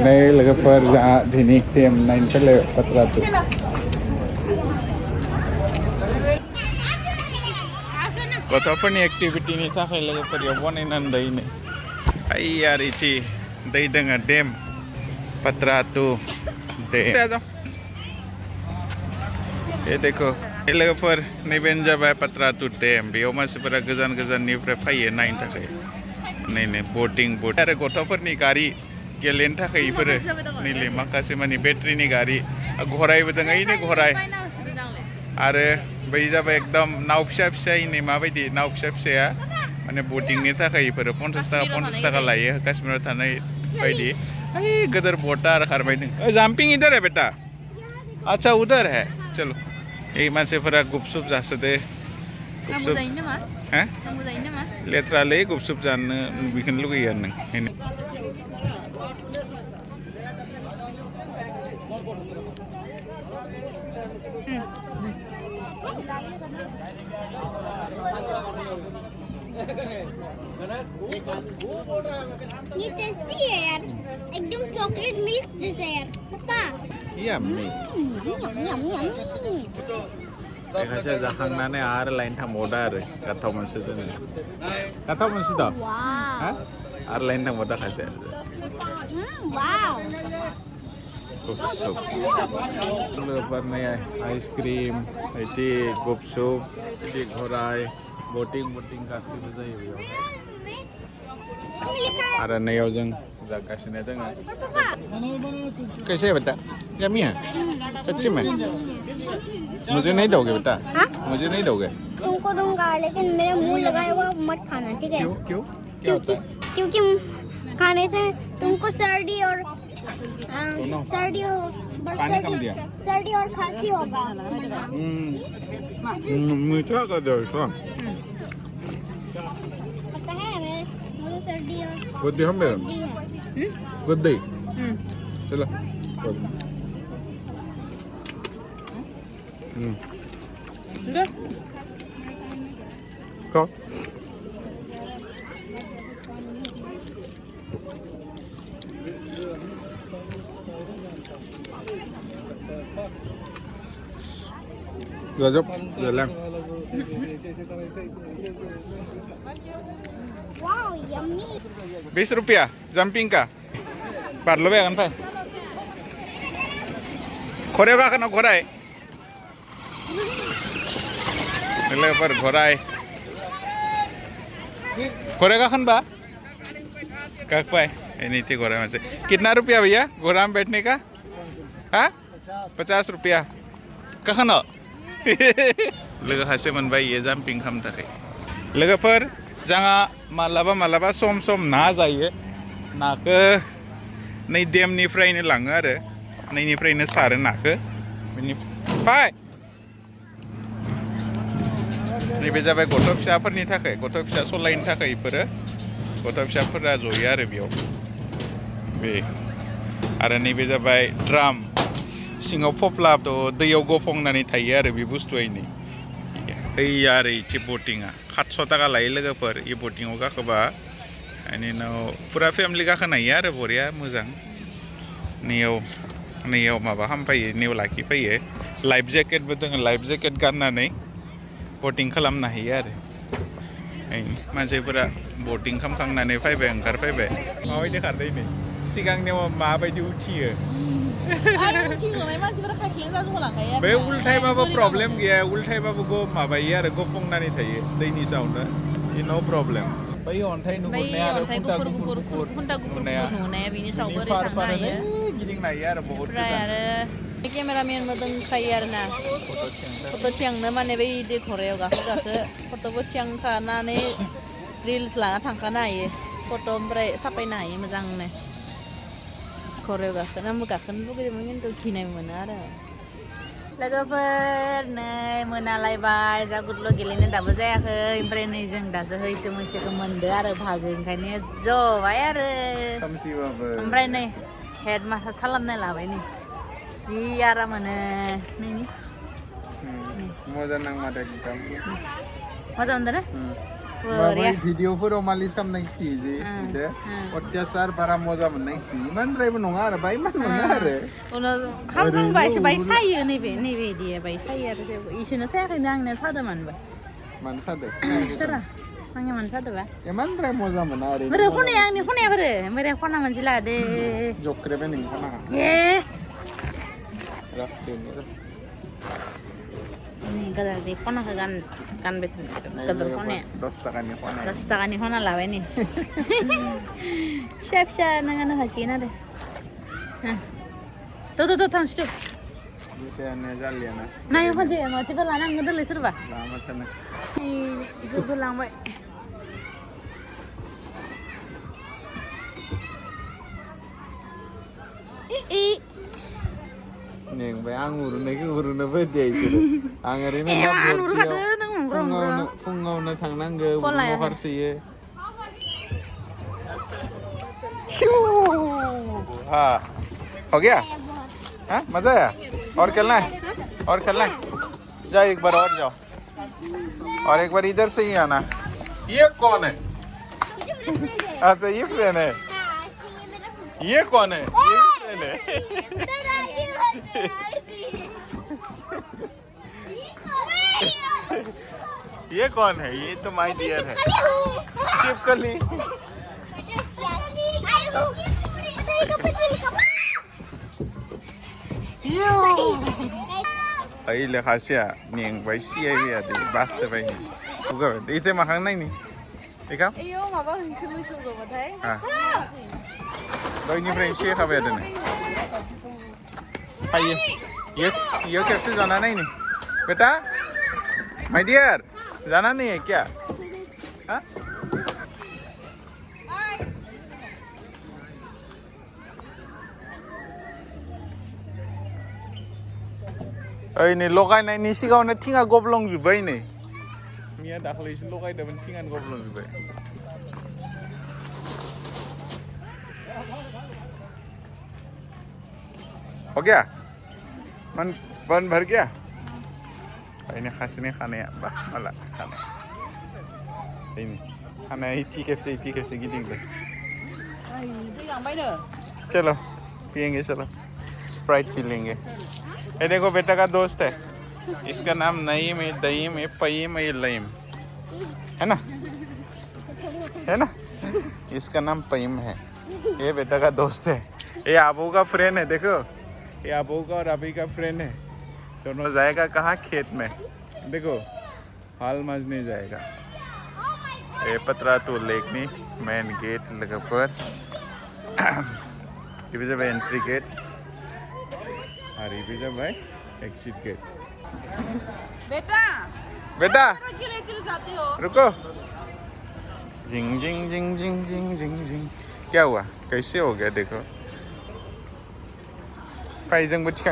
नै लोगोफोर जोंहा दिनै टेम नायनो फैलाय पात्रातु गथ'फोरनि एक्टिभिटिनि थाखाय लोगोफोर बेयाव बनायनानै दैनो ओइ आरो इथि दै दोङो डेम पात्रातु डेम ये देखो ये लोगोफोर नैबेनो जाबाय पात्रातु डेम बेयाव मानसिफोरा गोजान गोजाननिफ्राय फैयो नायनो थाखाय नै बोटिं आरो गथ'फोरनि गारि गेलेनो थाखाय इफोरो नैले माखासे माने बेटारिनि गारि घराइबो दङ ओइनो घराइ आरो बै जाबाय एकदम नाव फिसा फिसा नै माबायदि नाव फिसा फिसाया माने बोटिंनि थाखाय इफोरो 50 थाखा लायो काश्मीराव थानाय बायदि ओइ गोदोर बोटा आरो खारबाय नों जाम्पिं इधर है बेटा अच्छा उधर है चलो ये मानसिफोरा गुपसुप जासोदो गुपसुप हैं लेथ्रालै गुपसुप जानो बेखौनो लुगैयो आरो नों ये टेस्टी है यार एकदम चॉकलेट मिल्क जैसा यार पापा यम्मी खायसे जाखांनानै आरो लाइन थांबावदा आरो गाथाव मोनसे दोङो गाथाव मोनसे दा आरो लाइन थांबावदा खायसे वाव गुपसुप लोगोफोरनि आइसक्रिम इदि गुपसुप इदि घराइ बोटिं गासिबो जायो बेयाव आरो नैयाव जों जागासिनो दोङो कैसे है बेटा यम्मी है सच्ची में मुझे नहीं दोगे बेटा मुझे नहीं दोगे तुमको दूंगा लेकिन मेरा मुंह लगाया हुआ मत खाना ठीक है क्यों क्या होता है क्योंकि खाने से तुमको सर्दी और सर्दी और खांसी होगा मीठा का दो पता है मुझे सर्दी और गुद्दी हम गुद्दी चलो Kau? Gajab, jalan. Wow yummy 20 रुपया जंपिंग का पारलो बे kan Pak Korea ka kana घोराय लेपर घोराय घोड़े का खन बा कक पाए नहीं थी घोड़ा में से कितना रुपया भैया घोड़ा में बैठने का हाँ 50 रुपया कखन लोगो खासे मोनबाय ये जाम्पिं खालामनो थाखाय लोगोफोर जोंहा मालाबा सम ना जायो नाखो नै डेमनिफ्रायनो लाङो आरो नैनिफ्रायनो सारो नाखो बेनिफ्राय नैबे जाबाय गथ' फिसाफोरनि थाखाय गथ' फिसा सलायनो थाखाय इफोरो गथ' फिसाफोरा जयो आरो बेयाव बे आरो नैबे जाबाय ड्राम सिङाव फफ्लाथ' दैयाव गफंनानै थायो आरो बे बुस्थुआ नै दै आरो इथि बोटिंआ 700 थाखा लायो लोगोफोर इ बोटिंआव गाखोबा बेनि उनाव फुरा फेमिलि गाखोनो हायो आरो बरिया मोजां नैयाव माबा खालामफैयो नैयाव लाखिफैयो लाइफ जेकेटबो दङ लाइफ जेकेट गाननानै बोटिं खालामनो हायो आरो मानसिफोरा बोटिं खालामखांनानै फैबाय ओंखारफैबाय माबायदि खारदै नै सिगांनियाव माबायदि उथियो आरो उथिलांनाय मानसिफोरा खायख्लें जाजोबलांखायो बे उल्थायबाबो प्रब्लेम गैया उल्थायबाबो माबायो आरो गफंनानै थायो दैनि सायावनो नो प्रब्लेम बै अन्थाइ नुहुरनाया आरो खुन्था गुफुर नुनाया बेनि सायावबो ओरै थांनो हायो गिदिंनो हायो आरो बहुत ओमफ्राय आरो केमेरामेनबो दंखायो आरोना फट' थिखांनो माने बै दै घरायाव गाखो फट'बो थिखांखानानै रिल्स लाना थांखानो हायो फट' ओमफ्राय साफायनो हायो मोजांनो घरायाव गाखोनो आंबो गाखोनो लुगैदोंमोन खिन्थु गिनाय मोनो आरो लोगोफोर नै मोनालायबाय जा गुदल' गेलेनो दाबो जायाखै ओमफ्राय नै जों दासो हैसो मोनसेखौ मोनदो आरो भागो ओंखायनो जबाय आरो ओमफ्राय नै हेड मासाज खालामनाय लाबाय नै जि आराम मोनो मोजां नांमारदों मोजां मोनदों ना Bwrai. भिडिअफोराव मालिस खालामनाय खिथियो जे बिदो अत्याचार बारा मजा मोननाय खिथियो इमानद्रायबो नङा आरो बाय मान मोनो आरो उनाव खामखांबाय बाय सायो नैबे इदि बाय सायो आरो इसोरनो सायाखैनो आंनो सादोंमोनबा मानो सादो सोरा आंनि मानो सादोंबा इमानद्राय मजा मोना आरो बोरै खनाया आंनि खनायाफोरो बोरै खना मोनसे लादो जक्रेबे नों खना ए राखदो गदर दे खनाखौ गानबाय गदर खनाया 10 ताकानि खना 10 ताकानि खना लाबाय नै फिसा फिसा नांगानो हासिगोन आरो थ' थांसै बिथायानो जालियाना नाय खनसे मानसिफोर लानांगौ दोनलै सोरबा लामाथानो इसोरफोर लांबाय नेंबाय आं उरुनायखौ उरुनो बायदिया इसोरो आं ओरैनो फुङावनो थांनांगौ उरुनो फारसेयो हाँ हो गया हाँ मजा आया और खेलना है जा एक बार और जाओ और एक बार इधर से ही आना ये कौन है अच्छा ये फ्रेंड है ये कौन है ये फ्रेंड है ये कौन है ये तो माय डियर है चिपकली अहिले खासिया मेंबाय सियाय दे बाससे बाय उगाबाय इथे माखां नायनि एका एयो माबा होसोमै सौगोबाथाय दयनिफ्राय एसे खाबाय आरो नै हायो ये खेबसे जाना नायनि बेटा माय डियर जाना नहीं है क्या हाँ ओइ नै लगायनायनि सिगाङावनो थिङा गब्लंजोब्बाय नै मिया दाख्लैसो लगायदोंमोन थिङानो गब्लंजोब्बाय हो गया बन भर गया ini khasnya खानाया बा माला खानाय ini खानाया इति खेबसे गिदिंबाय चलो पियेंगे चलो स्प्राइट पी लेंगे ये देखो बेटा का दोस्त है इसका नाम नईम है दईम है पईम है लईम है ना इसका नाम पईम है ये बेटा का दोस्त है ये आबू का फ्रेंड है देखो ये आबू का और अभी का फ्रेंड है दोनों जाएगा कहाँ खेत में देखो हाल माजने जाएगा ये पतरातू लेक नी मेन गेट लगा पर ये भी जब एंट्री गेट और ये भी जब भाई एग्जिट गेट बेटा जाते हो रुको जिंग जिंग जिंग जिंग जिंग जिंग जिंग क्या हुआ कैसे हो गया देखो पाइजंग बच्ची